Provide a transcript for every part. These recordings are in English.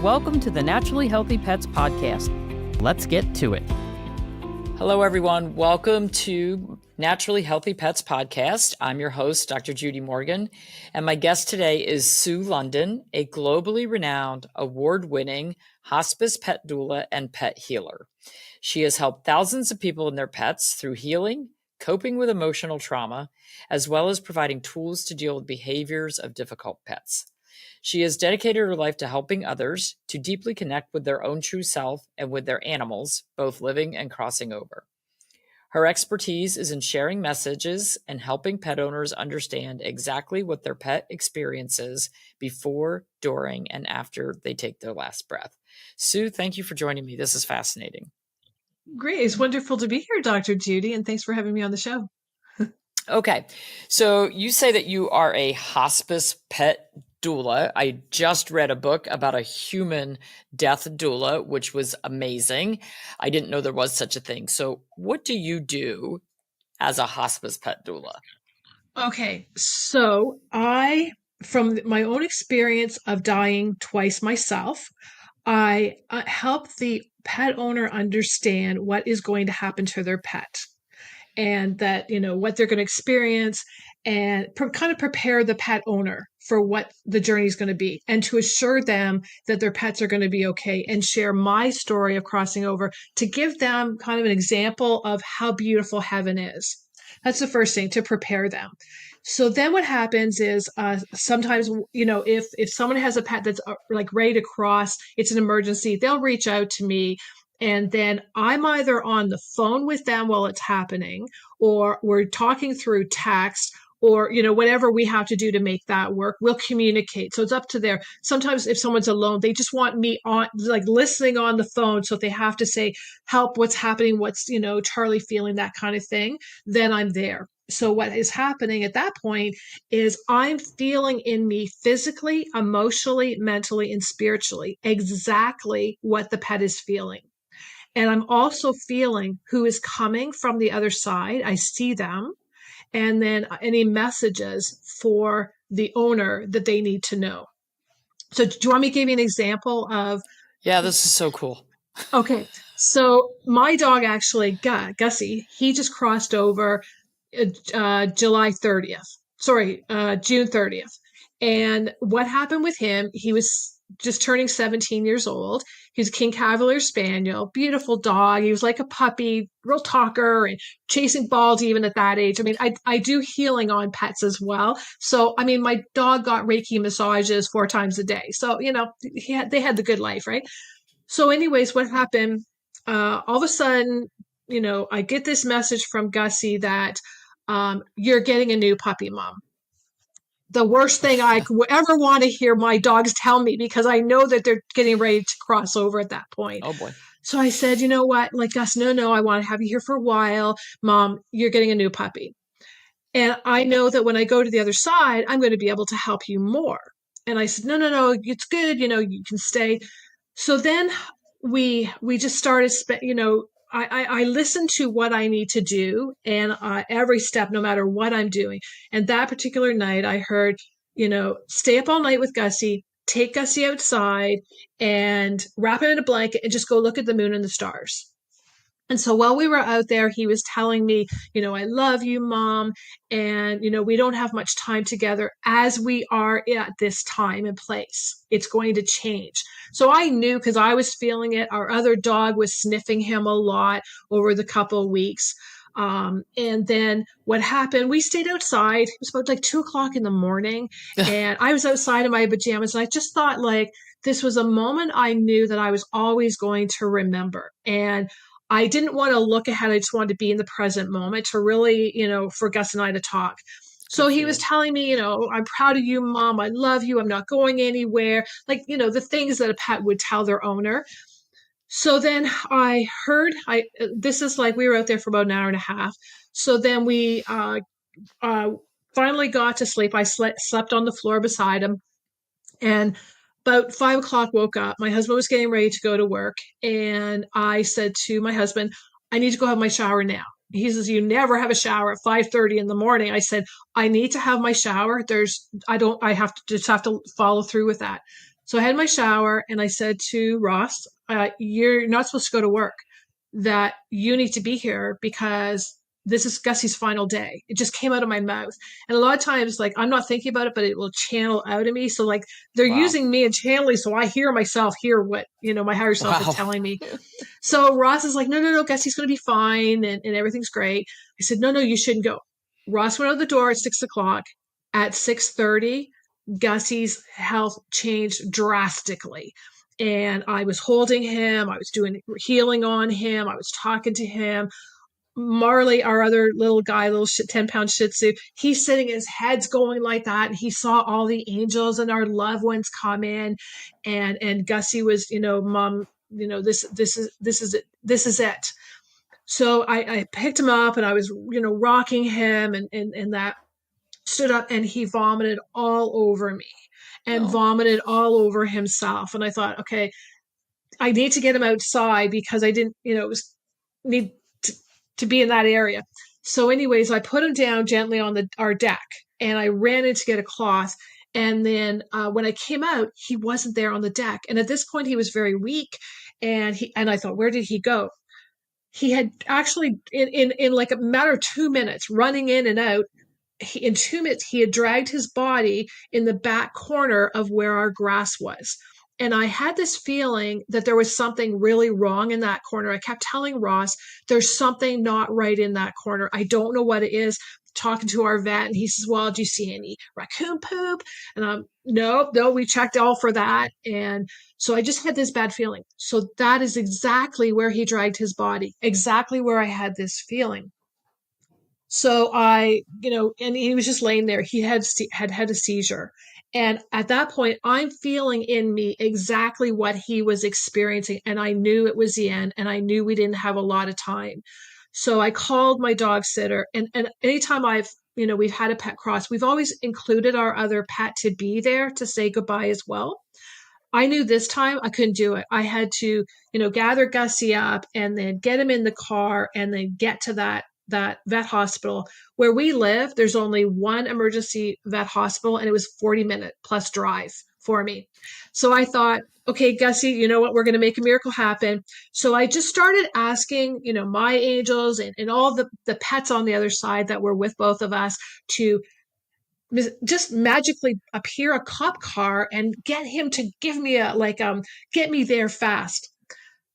Welcome to the Naturally Healthy Pets podcast. Let's get to it. Hello, everyone. Welcome to Naturally Healthy Pets podcast. I'm your host, Dr. Judy Morgan, and my guest today is Sue London, a globally renowned, award-winning hospice pet doula and pet healer. She has helped thousands of people and their pets through healing, coping with emotional trauma, as well as providing tools to deal with behaviors of difficult pets. She has dedicated her life to helping others to deeply connect with their own true self and with their animals, both living and crossing over. Her expertise is in sharing messages and helping pet owners understand exactly what their pet experiences before, during, and after they take their last breath. Sue, thank you for joining me. This is fascinating. Great. It's wonderful to be here, Dr. Judy, and thanks for having me on the show. Okay. So you say that you are a hospice pet doula. I just read a book about a human death doula, which was amazing. I didn't know there was such a thing. So what do you do as a hospice pet doula? Okay. So from my own experience of dying twice myself, I help the pet owner understand what is going to happen to their pet and that, what they're going to experience and kind of prepare the pet owner for what the journey is going to be and to assure them that their pets are going to be okay and share my story of crossing over to give them kind of an example of how beautiful heaven is. That's the first thing, to prepare them. So then what happens is sometimes, if someone has a pet that's like ready to cross, it's an emergency, they'll reach out to me. And then I'm either on the phone with them while it's happening, or we're talking through text, or, whatever we have to do to make that work, we'll communicate. So it's up to there. Sometimes if someone's alone, they just want me on, like listening on the phone. So if they have to say, help, what's happening? What's, Charlie feeling, that kind of thing, then I'm there. So what is happening at that point is I'm feeling in me physically, emotionally, mentally, and spiritually exactly what the pet is feeling. And I'm also feeling who is coming from the other side. I see them. And then any messages for the owner that they need to know. So do you want me to give you an example of? Yeah, this is so cool. Okay. So my dog actually, Gussy, he just crossed over July 30th. Sorry, June 30th. And what happened with him, he was just turning 17 years old. He's a King Cavalier Spaniel, beautiful dog. He was like a puppy, real talker and chasing balls even at that age. I mean, I do healing on pets as well. So, I mean, my dog got Reiki massages 4 times a day. So, they had the good life, right? So anyways, what happened, all of a sudden, I get this message from Gussy that you're getting a new puppy, Mom. The worst thing I could ever want to hear my dogs tell me, because I know that they're getting ready to cross over at that point. Oh boy. So I said, you know what? Like, Gus, no, I want to have you here for a while. Mom, you're getting a new puppy. And I know that when I go to the other side, I'm going to be able to help you more. And I said, no, it's good. You can stay. So then we just started, I listen to what I need to do, and every step, no matter what I'm doing. And that particular night I heard, stay up all night with Gussy, take Gussy outside and wrap him in a blanket and just go look at the moon and the stars. And so while we were out there, he was telling me, I love you, Mom. And, we don't have much time together as we are at this time and place. It's going to change. So I knew, because I was feeling it. Our other dog was sniffing him a lot over the couple of weeks. And then what happened, we stayed outside. It was about like 2:00 in the morning. And I was outside in my pajamas. And I just thought, like, this was a moment I knew that I was always going to remember. And I didn't want to look ahead. I just wanted to be in the present moment to really, for Gus and I to talk. So he was telling me, I'm proud of you, Mom. I love you. I'm not going anywhere. Like, the things that a pet would tell their owner. So then I heard, this is like, we were out there for about an hour and a half. So then we finally got to sleep. I slept on the floor beside him. And about 5:00 woke up. My husband was getting ready to go to work. And I said to my husband, I need to go have my shower now. He says, you never have a shower at 5:30 in the morning. I said, I need to have my shower. I have to follow through with that. So I had my shower and I said to Ross, you're not supposed to go to work, that you need to be here because this is Gussy's final day. It just came out of my mouth. And a lot of times, like, I'm not thinking about it, but it will channel out of me. So like they're Wow. using me and channeling. So I hear myself hear what, my higher self is Wow. telling me. So Ross is like, no, Gussy's going to be fine. And everything's great. I said, no, you shouldn't go. Ross went out the door at 6 o'clock. At 6:30, Gussy's health changed drastically. And I was holding him. I was doing healing on him. I was talking to him. Marley, our other little guy, 10-pound Shih Tzu, he's sitting, his head's going like that. And he saw all the angels and our loved ones come in. And Gussy was, Mom, this is it. This is it. So I picked him up and I was, rocking him and that stood up and he vomited all over me and vomited all over himself. And I thought, okay, I need to get him outside because I didn't, need to be in that area. So anyways, I put him down gently on our deck and I ran in to get a cloth. And then when I came out, he wasn't there on the deck. And at this point, he was very weak. And I thought, where did he go? He had actually, in like a matter of 2 minutes, running in and out, in 2 minutes, he had dragged his body in the back corner of where our grass was. And I had this feeling that there was something really wrong in that corner. I kept telling Ross, there's something not right in that corner. I don't know what it is. Talking to our vet, and he says, well, do you see any raccoon poop? And no, we checked all for that. And so I just had this bad feeling. So that is exactly where he dragged his body, exactly where I had this feeling. So and he was just laying there. He had a seizure. And at that point, I'm feeling in me exactly what he was experiencing. And I knew it was the end. And I knew we didn't have a lot of time. So I called my dog sitter. And anytime we've had a pet cross, we've always included our other pet to be there to say goodbye as well. I knew this time I couldn't do it. I had to, gather Gussy up and then get him in the car and then get to that vet hospital. Where we live, there's only one emergency vet hospital, and it was 40-minute plus drive for me. So I thought, okay, Gussy, you know what? We're going to make a miracle happen. So I just started asking, my angels and all the pets on the other side that were with both of us to just magically appear a cop car and get him to give me get me there fast.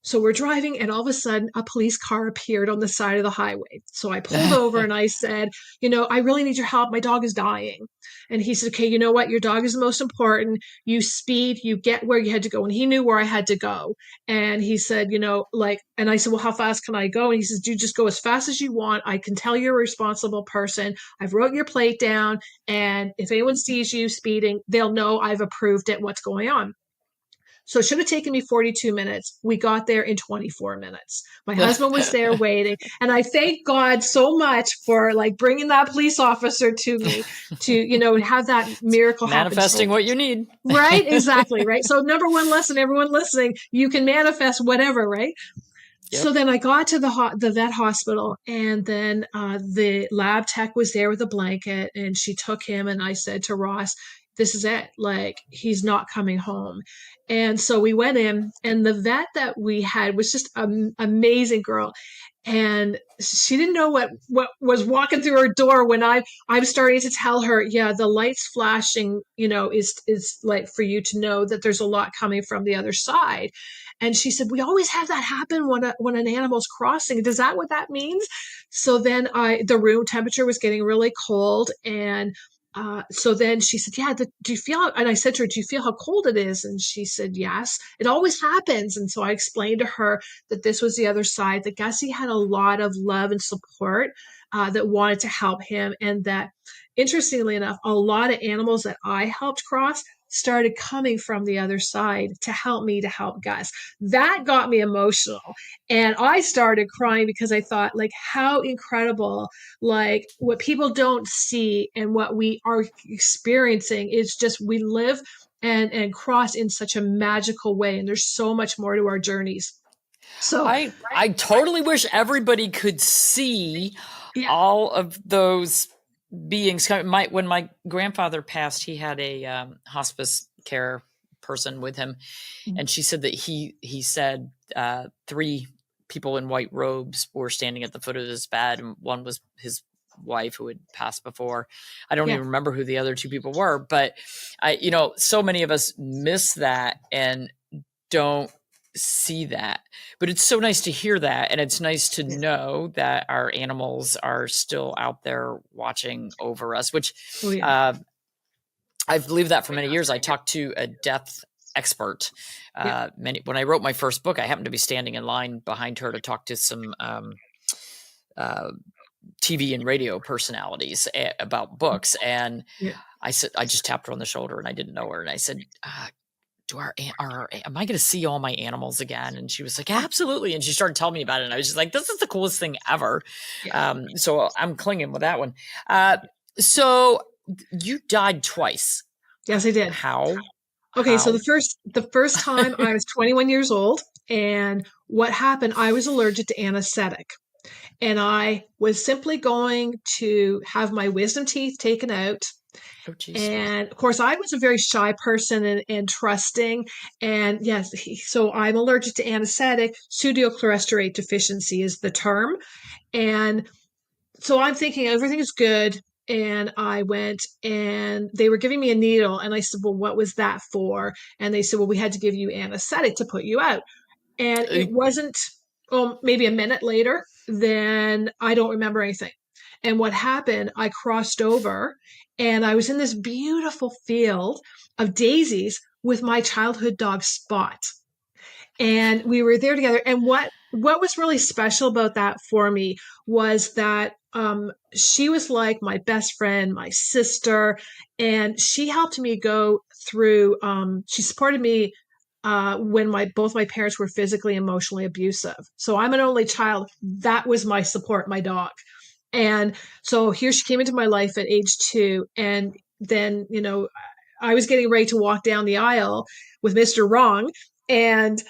So we're driving and all of a sudden a police car appeared on the side of the highway. So I pulled over and I said, I really need your help. My dog is dying. And he said, okay, you know what? Your dog is the most important. You speed, you get where you had to go. And he knew where I had to go. And he said, and I said, well, how fast can I go? And he says, dude, just go as fast as you want. I can tell you're a responsible person. I've wrote your plate down. And if anyone sees you speeding, they'll know I've approved it, what's going on. So it should have taken me 42 minutes. We got there in 24 minutes. My husband was there waiting. And I thank God so much for bringing that police officer to me to, have that miracle happen. Manifesting what you need. Right? Exactly. Right. So number one lesson, everyone listening, you can manifest whatever, right? Yep. So then I got to the vet hospital, and then the lab tech was there with a blanket, and she took him, and I said to Ross, this is it. He's not coming home. And so we went in, and the vet that we had was just an amazing girl. And she didn't know what was walking through her door when I'm starting to tell her, yeah, the lights flashing, is like for you to know that there's a lot coming from the other side. And she said, we always have that happen when an animal's crossing. Does that what that means? So then the room temperature was getting really cold, and so then she said, yeah, do you feel, and I said to her, do you feel how cold it is? And she said, yes, it always happens. And so I explained to her that this was the other side, that Gussy had a lot of love and support that wanted to help him. And that, interestingly enough, a lot of animals that I helped cross started coming from the other side to help me to help Gus. That got me emotional. And I started crying because I thought, how incredible, what people don't see and what we are experiencing is just we live and cross in such a magical way. And there's so much more to our journeys. So I totally wish everybody could see all of those beings. When my grandfather passed, he had a hospice care person with him. And she said that he said 3 people in white robes were standing at the foot of his bed, and one was his wife who had passed before. I don't even remember who the other 2 people were, but so many of us miss that and don't see that. But it's so nice to hear that, and it's nice to know that our animals are still out there watching over us, which I've believed that for many years. I talked to a death expert. When I wrote my first book, I happened to be standing in line behind her to talk to some TV and radio personalities about books. And I said, I just tapped her on the shoulder, and I didn't know her. And I said, am I going to see all my animals again? And she was like, absolutely. And she started telling me about it. And I was just like, this is the coolest thing ever. So I'm clinging with that one. So you died twice. Yes, I did. How? Okay. So the first time I was 21 years old, and what happened, I was allergic to anesthetic, and I was simply going to have my wisdom teeth taken out. Oh, geez. And of course, I was a very shy person and trusting. And yes, so I'm allergic to anesthetic. Pseudochloresterate deficiency is the term. And so I'm thinking everything is good. And I went, and they were giving me a needle. And I said, well, what was that for? And they said, well, we had to give you anesthetic to put you out. And it wasn't, maybe a minute later, then I don't remember anything. And what happened, I crossed over, and I was in this beautiful field of daisies with my childhood dog Spot. And we were there together. And what was really special about that for me was that she was like my best friend, my sister, and she helped me go through, she supported me when both my parents were physically, emotionally abusive. So I'm an only child. That was my support, my dog. And so here she came into my life at age 2. And then, I was getting ready to walk down the aisle with Mr. Wrong. And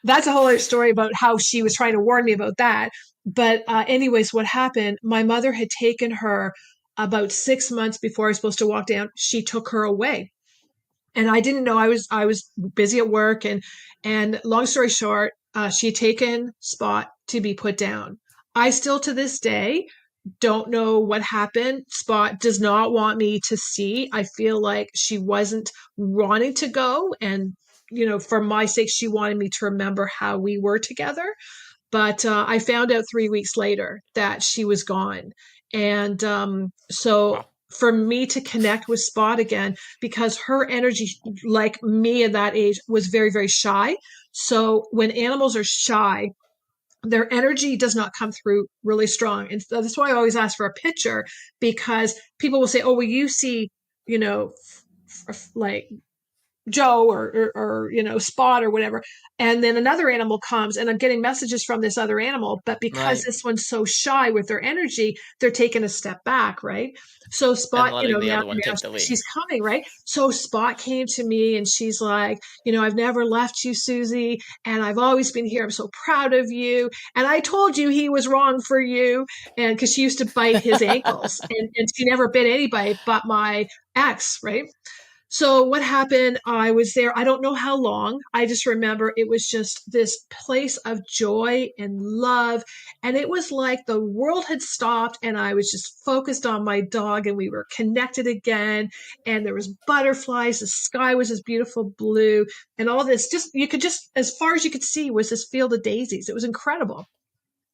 that's a whole other story about how she was trying to warn me about that. But anyways, what happened, my mother had taken her about 6 months before I was supposed to walk down. She took her away. And I didn't know. I was busy at work. And long story short, she had taken Spot to be put down. I still, to this day, don't know what happened. Spot does not want me to see. I feel like she wasn't wanting to go. And, for my sake, she wanted me to remember how we were together. But I found out 3 weeks later that she was gone. And wow. For me to connect with Spot again, because her energy, like me at that age, was very, very shy. So when animals are shy, their energy does not come through really strong. And so that's why I always ask for a picture, because people will say, oh, well, you see, like Joe or Spot or whatever. And then another animal comes, and I'm getting messages from this other animal, but because this one's so shy with their energy, they're taking a step back. Right. So Spot, now she's coming. Right. So Spot came to me, and she's like, I've never left you, Susie. And I've always been here. I'm so proud of you. And I told you he was wrong for you. And cause she used to bite his ankles, and she never bit anybody but my ex. Right. So what happened, I was there, I don't know how long. I just remember it was just this place of joy and love. And it was like the world had stopped, and I was just focused on my dog, and we were connected again. And there was butterflies. The sky was this beautiful blue, and all this, as far as you could see, was this field of daisies. It was incredible.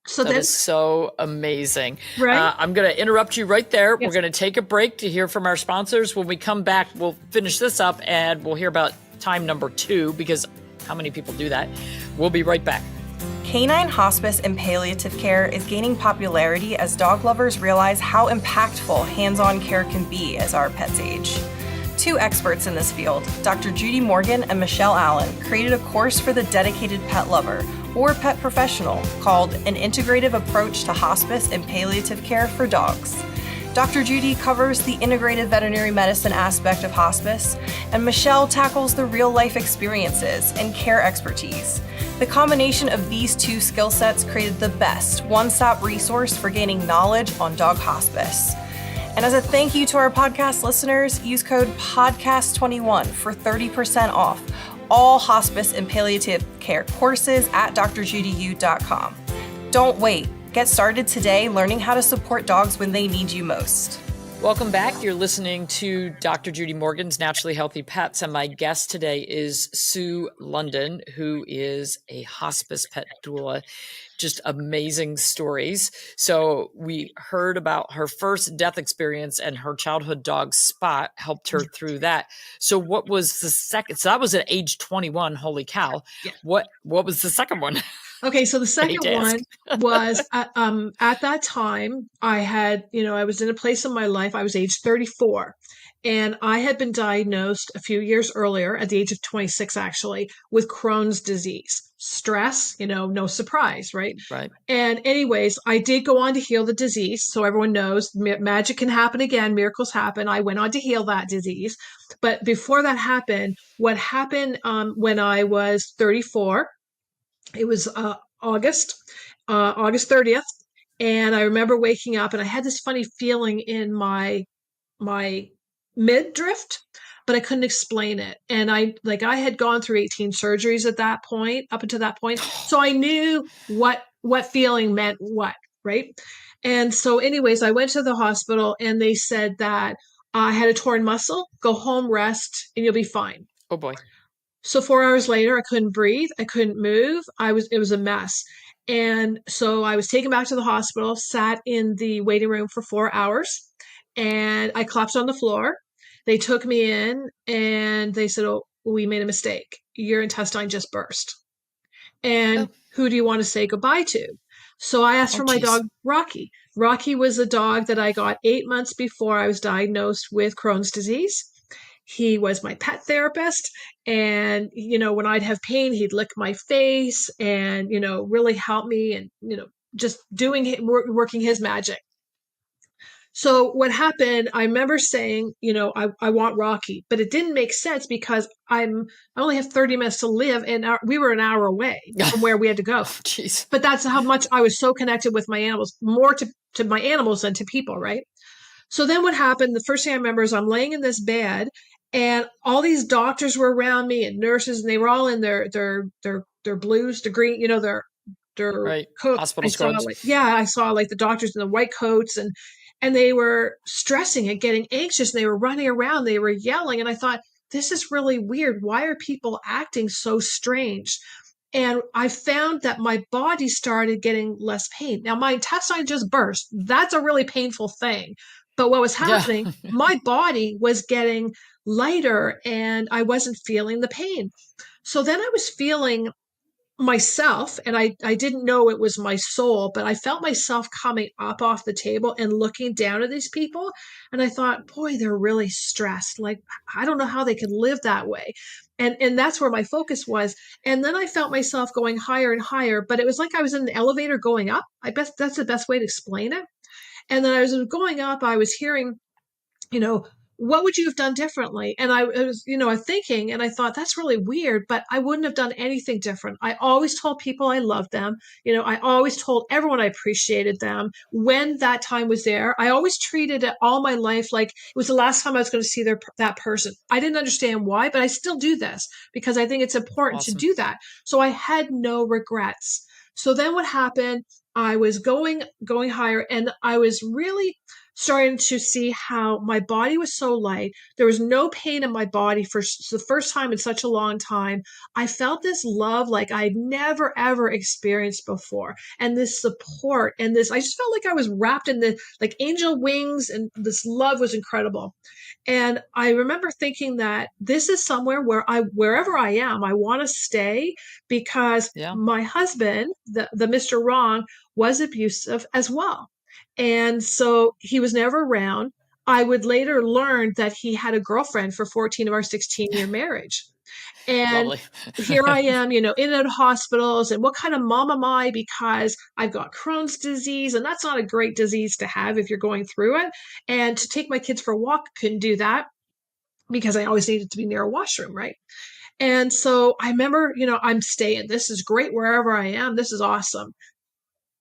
So that is so amazing. Right? I'm going to interrupt you right there. Yes. We're going to take a break to hear from our sponsors. When we come back, we'll finish this up, and we'll hear about time number 2, because how many people do that? We'll be right back. Canine hospice and palliative care is gaining popularity as dog lovers realize how impactful hands-on care can be as our pets age. 2 experts in this field, Dr. Judy Morgan and Michelle Allen, created a course for the dedicated pet lover or pet professional called An Integrative Approach to Hospice and Palliative Care for Dogs. Dr. Judy covers the integrative veterinary medicine aspect of hospice, and Michelle tackles the real-life experiences and care expertise. The combination of these 2 skill sets created the best one-stop resource for gaining knowledge on dog hospice. And as a thank you to our podcast listeners, use code PODCAST21 for 30% off all hospice and palliative care courses at drjudyu.com. Don't wait. Get started today learning how to support dogs when they need you most. Welcome back. You're listening to Dr. Judy Morgan's Naturally Healthy Pets, and my guest today is Sue London, who is a hospice pet doula. Just amazing stories. So we heard about her first death experience, and her childhood dog Spot helped her through that. So what was the second? So that was at age 21. Holy cow. Yeah. What was the second one? Okay, so the second one was at that time I was in a place in my life. I was age 34, and I had been diagnosed a few years earlier at the age of 26, actually, with Crohn's disease. Stress, no surprise, right? Right. And anyways, I did go on to heal the disease. So everyone knows magic can happen again. Miracles happen. I went on to heal that disease. But before that happened, what happened when I was 34, it was August 30th. And I remember waking up and I had this funny feeling in my midriff, but I couldn't explain it. And I had gone through 18 surgeries at that point, up until that point. So I knew what feeling meant what, right? And so anyways, I went to the hospital and they said that I had a torn muscle, go home, rest, and you'll be fine. Oh boy. So 4 hours later, I couldn't breathe. I couldn't move. It was a mess. And so I was taken back to the hospital, sat in the waiting room for 4 hours, and I collapsed on the floor. They took me in and they said, "Oh, we made a mistake. Your intestine just burst. And who do you want to say goodbye to?" So I asked for my dog, Rocky. Rocky was a dog that I got 8 months before I was diagnosed with Crohn's disease. He was my pet therapist. And, when I'd have pain, he'd lick my face and, really help me and, just working his magic. So what happened, I remember saying, I want Rocky, but it didn't make sense because I only have 30 minutes to live and we were an hour away from where we had to go. Jeez. But that's how much I was so connected with my animals, more to my animals than to people, right? So then what happened, the first thing I remember is I'm laying in this bed and all these doctors were around me and nurses, and they were all in their blues, the green, their right. coats. Hospital scrubs. I saw the doctors in the white coats and they were stressing and getting anxious and they were running around, they were yelling. And I thought, this is really weird. Why are people acting so strange? And I found that my body started getting less pain. Now my intestine just burst. That's a really painful thing. But what was happening, my body was getting lighter and I wasn't feeling the pain. So then I was feeling myself, and I didn't know it was my soul, but I felt myself coming up off the table and looking down at these people. And I thought, boy, they're really stressed. I don't know how they can live that way. And that's where my focus was. And then I felt myself going higher and higher, but it was like I was in an elevator going up. I guess that's the best way to explain it. And then I was going up, I was hearing, what would you have done differently? And I was, thinking, and I thought that's really weird, but I wouldn't have done anything different. I always told people I loved them. I always told everyone I appreciated them when that time was there. I always treated it all my life like it was the last time I was going to see that person. I didn't understand why, but I still do this because I think it's important to do that. So I had no regrets. So then what happened, I was going higher, and I was really starting to see how my body was so light. There was no pain in my body for the first time in such a long time. I felt this love like I'd never, ever experienced before. And this support and I just felt like I was wrapped in angel wings, and this love was incredible. And I remember thinking that this is somewhere wherever I am, I want to stay because my husband, the Mr. Wrong, was abusive as well. And so he was never around. I would later learn that he had a girlfriend for 14 of our 16-year marriage. And here I am, in and out of hospitals. And what kind of mom am I? Because I've got Crohn's disease, and that's not a great disease to have if you're going through it. And to take my kids for a walk, couldn't do that because I always needed to be near a washroom, right? And so I remember, I'm staying. This is great wherever I am. This is awesome.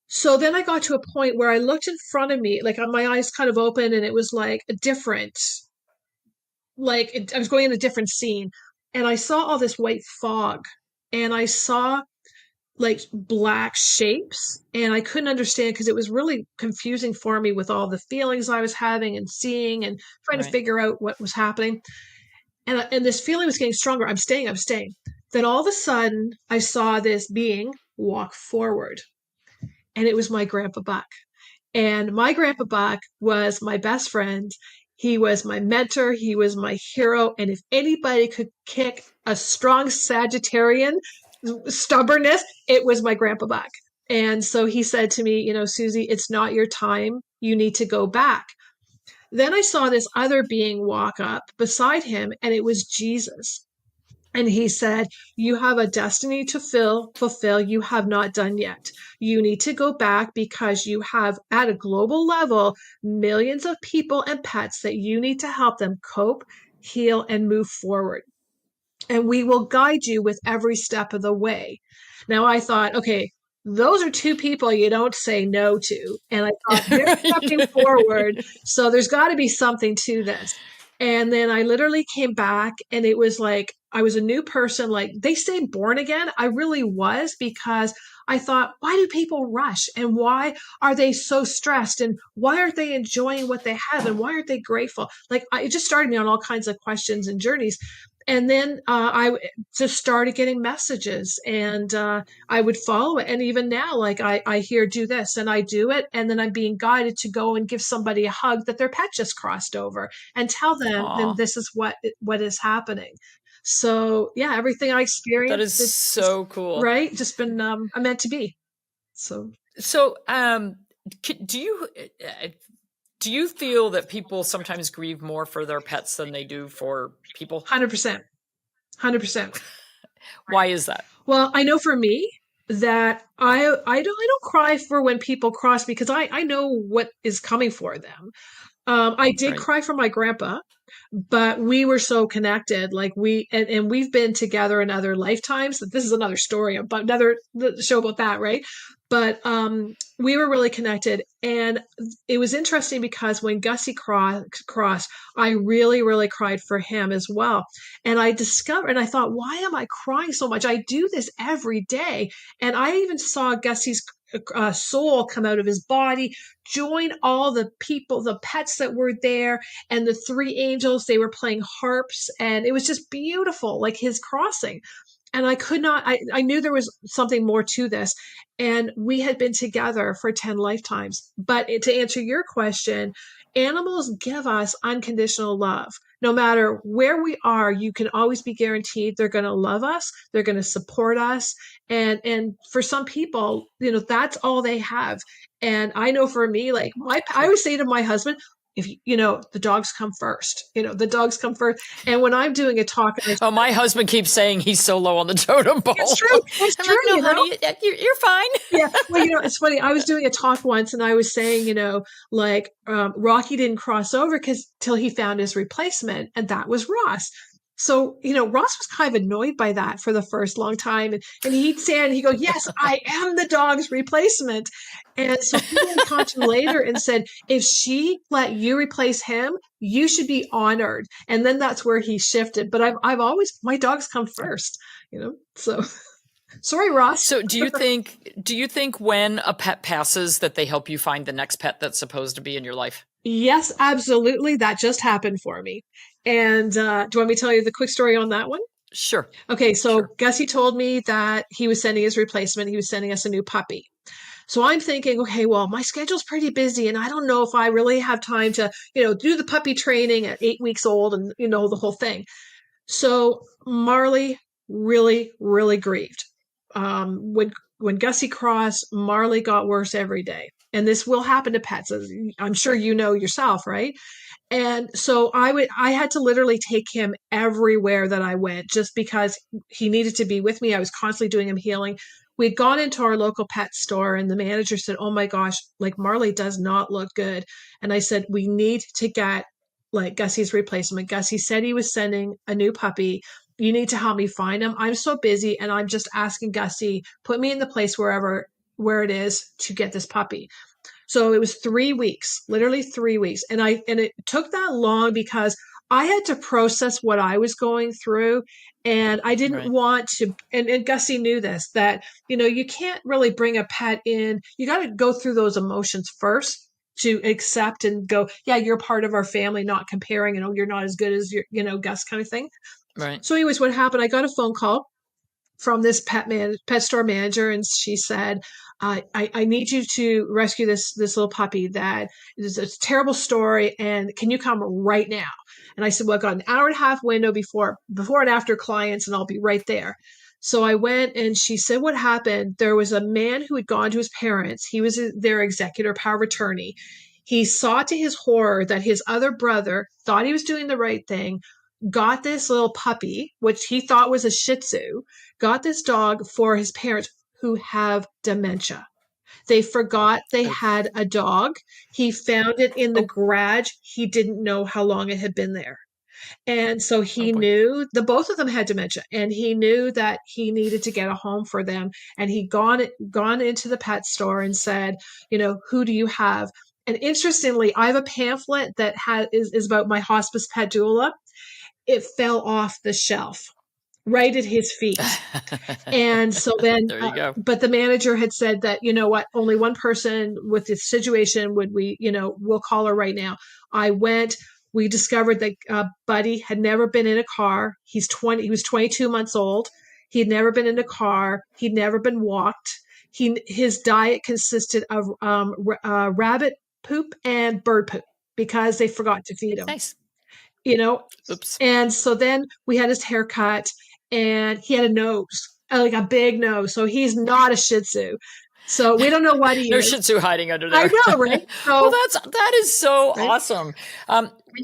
So then I got to a point where I looked in front of me, like my eyes kind of open, and it was like a different, I was going in a different scene, and I saw all this white fog, and I saw like black shapes, and I couldn't understand because it was really confusing for me with all the feelings I was having and seeing and trying to Right. figure out what was happening. And this feeling was getting stronger. I'm staying. Then all of a sudden, I saw this being walk forward, and it was my grandpa Buck. And my grandpa Buck was my best friend. He was my mentor. He was my hero. And if anybody could kick a strong Sagittarian stubbornness, it was my grandpa Buck. And so he said to me, Susie, it's not your time. You need to go back. Then I saw this other being walk up beside him, and it was Jesus. And he said, you have a destiny to fulfill you have not done yet. You need to go back because you have, at a global level, millions of people and pets that you need to help them cope, heal, and move forward. And we will guide you with every step of the way. Now I thought, okay, those are two people you don't say no to. And I thought, they're stepping forward. So there's got to be something to this. And then I literally came back, and it was like I was a new person. Like they say born again. I really was, because I thought, why do people rush? And why are they so stressed? And why aren't they enjoying what they have? And why aren't they grateful? It just started me on all kinds of questions and journeys. And then I just started getting messages, and I would follow it. And even now, like I hear, do this, and I do it. And then I'm being guided to go and give somebody a hug that their pet just crossed over, and tell them, then this is what is happening. So yeah, everything I experienced. That is so cool. Right. Just been a meant to be. So do you feel that people sometimes grieve more for their pets than they do for people? 100%. Why is that? Well, I know for me that I don't cry for when people cross, because I know what is coming for them. I did cry for my grandpa, but we were so connected. Like and we've been together in other lifetimes. This is another story about another show about that, right? But we were really connected. And it was interesting because when Gussy crossed, I really, really cried for him as well. And I thought, why am I crying so much? I do this every day. And I even saw Gussy's soul come out of his body, join all the people, the pets that were there, and the three angels. They were playing harps, and it was just beautiful, like his crossing. And I knew there was something more to this. And we had been together for 10 lifetimes. But to answer your question, animals give us unconditional love. No matter where we are, you can always be guaranteed they're going to love us. They're going to support us. And for some people, that's all they have. And I know for me, like I always say to my husband, if the dogs come first, the dogs come first. And when I'm doing a talk, my husband keeps saying he's so low on the totem pole. It's true. It's true. Like, no, honey, you're fine. Yeah. Well, it's funny. I was doing a talk once, and I was saying, Rocky didn't cross over till he found his replacement, and that was Ross. So, Ross was kind of annoyed by that for the first long time. And he'd stand, he'd go, yes, I am the dog's replacement. And so he talked to him later and said, if she let you replace him, you should be honored. And then that's where he shifted. But I've always, my dogs come first, so sorry, Ross. So do you think when a pet passes that they help you find the next pet that's supposed to be in your life? Yes, absolutely. That just happened for me. And do you want me to tell you the quick story on that one? Sure. Okay, so Gussy told me that he was sending his replacement. He was sending us a new puppy. So I'm thinking, okay, well, my schedule's pretty busy, and I don't know if I really have time to, do the puppy training at 8 weeks old and, the whole thing. So Marley really, really grieved. When Gussy crossed, Marley got worse every day. And this will happen to pets, as I'm sure you know yourself, right? And so I had to literally take him everywhere that I went, just because he needed to be with me. I was constantly doing him healing. We'd gone into our local pet store, and the manager said, oh my gosh, like Marley does not look good. And I said, we need to get like Gussy's replacement. Gussy said he was sending a new puppy. You need to help me find him. I'm so busy, and I'm just asking Gussy, put me in the place wherever where it is to get this puppy. So it was 3 weeks, literally 3 weeks. And it took that long because I had to process what I was going through. And I didn't want to, and Gussy knew this, that, you can't really bring a pet in. You got to go through those emotions first to accept and go, yeah, you're part of our family, not comparing, you're not as good as Gus kind of thing. Right. So anyways, what happened, I got a phone call from this pet store manager, and she said, I need you to rescue this little puppy that is a terrible story, and can you come right now? And I said, well, I've got an hour and a half window before and after clients, and I'll be right there. So I went, and she said, what happened? There was a man who had gone to his parents. He was their executor power of attorney. He saw to his horror that his other brother thought he was doing the right thing, got this little puppy, which he thought was a Shih Tzu, got this dog for his parents who have dementia. They forgot they had a dog. He found it in the garage. He didn't know how long it had been there. And so he knew both of them had dementia, and he knew that he needed to get a home for them. And he'd gone into the pet store and said, who do you have? And interestingly, I have a pamphlet that is about my hospice pet doula. It fell off the shelf right at his feet. And so then, there you go. But the manager had said that, only one person with this situation we'll call her right now. I went, we discovered that Buddy had never been in a car. He was 22 months old. He'd never been in a car. He'd never been walked. His diet consisted of rabbit poop and bird poop because they forgot to feed him. Nice. Oops. And so then we had his haircut, and he had a nose, like a big nose. So he's not a Shih Tzu. So we don't know what he no is. Shih Tzu hiding under there. I know, right? So, well, that is so awesome.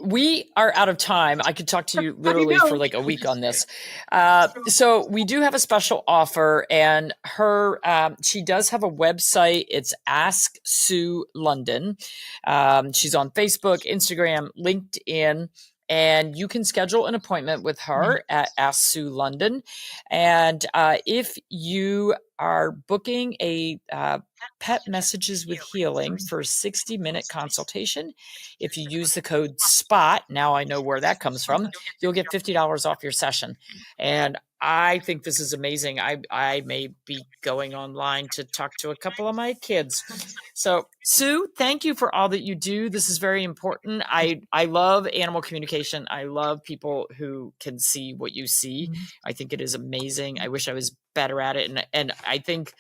We are out of time. I could talk to you literally for like a week on this. So we do have a special offer, and she does have a website. It's Ask Sue London. She's on Facebook, Instagram, LinkedIn. And you can schedule an appointment with her at Ask Sue London. And if you are booking a Pet Messages with Healing for a 60-minute consultation, if you use the code SPOT, now I know where that comes from, you'll get $50 off your session. And I think this is amazing. I may be going online to talk to a couple of my kids. So, Sue, thank you for all that you do. This is very important. I love animal communication. I love people who can see what you see. I think it is amazing. I wish I was better at it. And I think,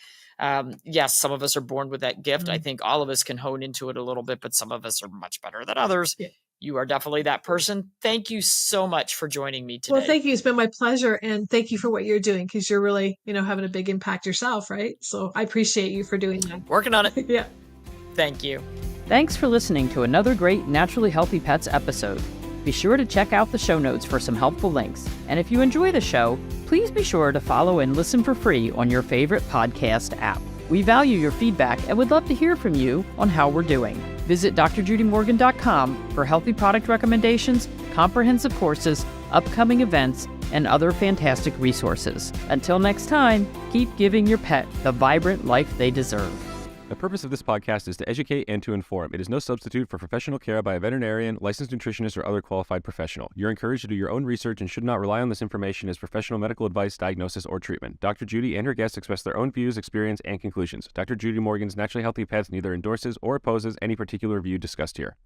yes, some of us are born with that gift. I think all of us can hone into it a little bit, but some of us are much better than others. Yeah. You are definitely that person. Thank you so much for joining me today. Well, thank you. It's been my pleasure. And thank you for what you're doing, because you're really, having a big impact yourself, right? So I appreciate you for doing that. Working on it. Yeah. Thank you. Thanks for listening to another great Naturally Healthy Pets episode. Be sure to check out the show notes for some helpful links. And if you enjoy the show, please be sure to follow and listen for free on your favorite podcast app. We value your feedback and would love to hear from you on how we're doing. Visit drjudymorgan.com for healthy product recommendations, comprehensive courses, upcoming events, and other fantastic resources. Until next time, keep giving your pet the vibrant life they deserve. The purpose of this podcast is to educate and to inform. It is no substitute for professional care by a veterinarian, licensed nutritionist, or other qualified professional. You're encouraged to do your own research and should not rely on this information as professional medical advice, diagnosis, or treatment. Dr. Judy and her guests express their own views, experience, and conclusions. Dr. Judy Morgan's Naturally Healthy Pets neither endorses or opposes any particular view discussed here.